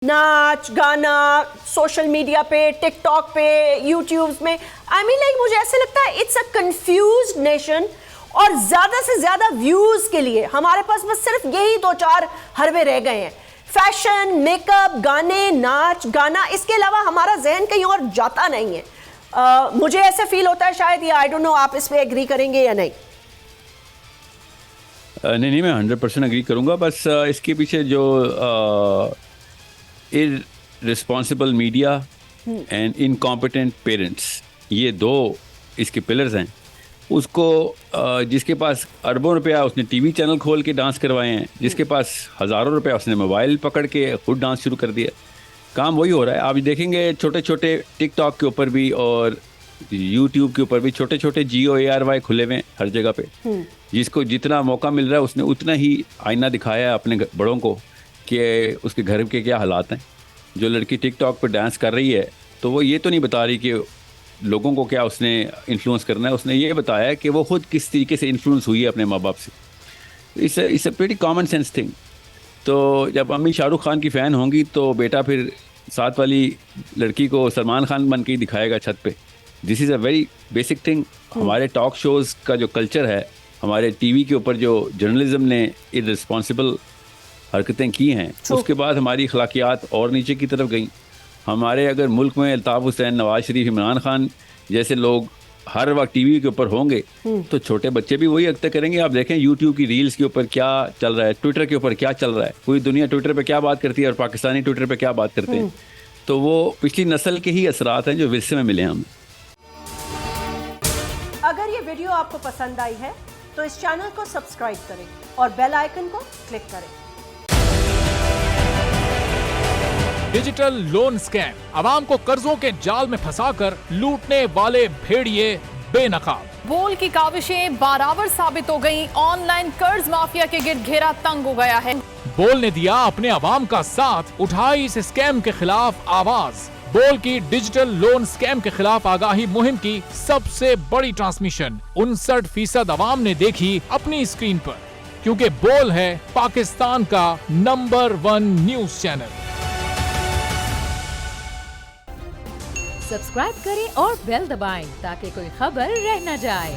नाच गाना social media पे, टिकटॉक पे, यूट्यूब में, आई मीन लाइक मुझे ऐसे लगता है इट्स अ कंफ्यूज्ड नेशन। और ज्यादा से ज्यादा व्यूज के लिए हमारे पास बस सिर्फ यही 2-4 हरबे रह गए हैं, फैशन, मेकअप, गाने, नाच गाना, इसके अलावा हमारा जहन कहीं और जाता नहीं है। मुझे ऐसा फील होता है शायद, या आई डोंट नो आप इस पे एग्री करेंगे या नहीं। नहीं, मैं 100% एग्री करूंगा। बस इसके पीछे जो irresponsible media and incompetent parents, ये दो इसके पिलर्स हैं। उसको जिसके पास अरबों रुपया उसने टीवी चैनल खोल के डांस करवाए हैं, जिसके पास हज़ारों रुपया उसने मोबाइल पकड़ के खुद डांस शुरू कर दिया। काम वही हो रहा है। आप देखेंगे छोटे छोटे टिकटॉक के ऊपर भी और यूट्यूब के ऊपर भी छोटे छोटे GOARY खुले हुए हैं हर जगह पे। जिसको जितना मौका मिल रहा है उसने उतना ही आईना दिखाया है अपने बड़ों को कि उसके घर के क्या हालात हैं। जो लड़की टिकटॉक पर डांस कर रही है तो वो ये तो नहीं बता रही कि लोगों को क्या उसने इन्फ्लुएंस करना है, उसने ये बताया है कि वो खुद किस तरीके से इन्फ्लुएंस हुई है अपने माँ बाप से। It's a pretty common sense thing. तो जब अम्मी शाहरुख खान की फ़ैन होंगी तो बेटा फिर साथ वाली लड़की को सलमान खान बन के ही दिखाएगा छत पे। This is a very basic thing. हमारे टॉक शोज़ का जो कल्चर है, हमारे टीवी के ऊपर जो जर्नलिज्म ने इररिस्पॉन्सिबल हरकतें की हैं, उसके बाद हमारी अखलाकियात और नीचे की तरफ गई। हमारे अगर मुल्क में अल्ताफ़ हुसैन, नवाज शरीफ, इमरान खान जैसे लोग हर वक्त टीवी के ऊपर होंगे तो छोटे बच्चे भी वही हरकतें करेंगे। आप देखें यूट्यूब की रील्स के ऊपर क्या चल रहा है, ट्विटर के ऊपर क्या चल रहा है, पूरी दुनिया ट्विटर पे क्या बात करती है और पाकिस्तानी ट्विटर पे क्या बात करते हैं। तो वो पिछली नस्ल के ही असरात हैं जो विरसे में मिले हैं हमें। अगर ये वीडियो आपको पसंद आई है तो इस चैनल को सब्सक्राइब करें और बेल आइकन को क्लिक करें। डिजिटल लोन स्कैम, आवाम को कर्जों के जाल में फंसाकर लूटने वाले भेड़िए बेनकाब। बोल की काविशें बाराबर साबित हो गई। ऑनलाइन कर्ज माफिया के गिर्द घेरा तंग हो गया है। बोल ने दिया अपने आवाम का साथ, उठाई इस स्कैम के खिलाफ आवाज। बोल की डिजिटल लोन स्कैम के खिलाफ आगाही मुहिम की सबसे बड़ी ट्रांसमिशन 59% आवाम ने देखी अपनी स्क्रीन पर, क्योंकि बोल है पाकिस्तान का नंबर 1 न्यूज चैनल। सब्सक्राइब करें और बेल दबाएं ताकि कोई खबर रह न जाए।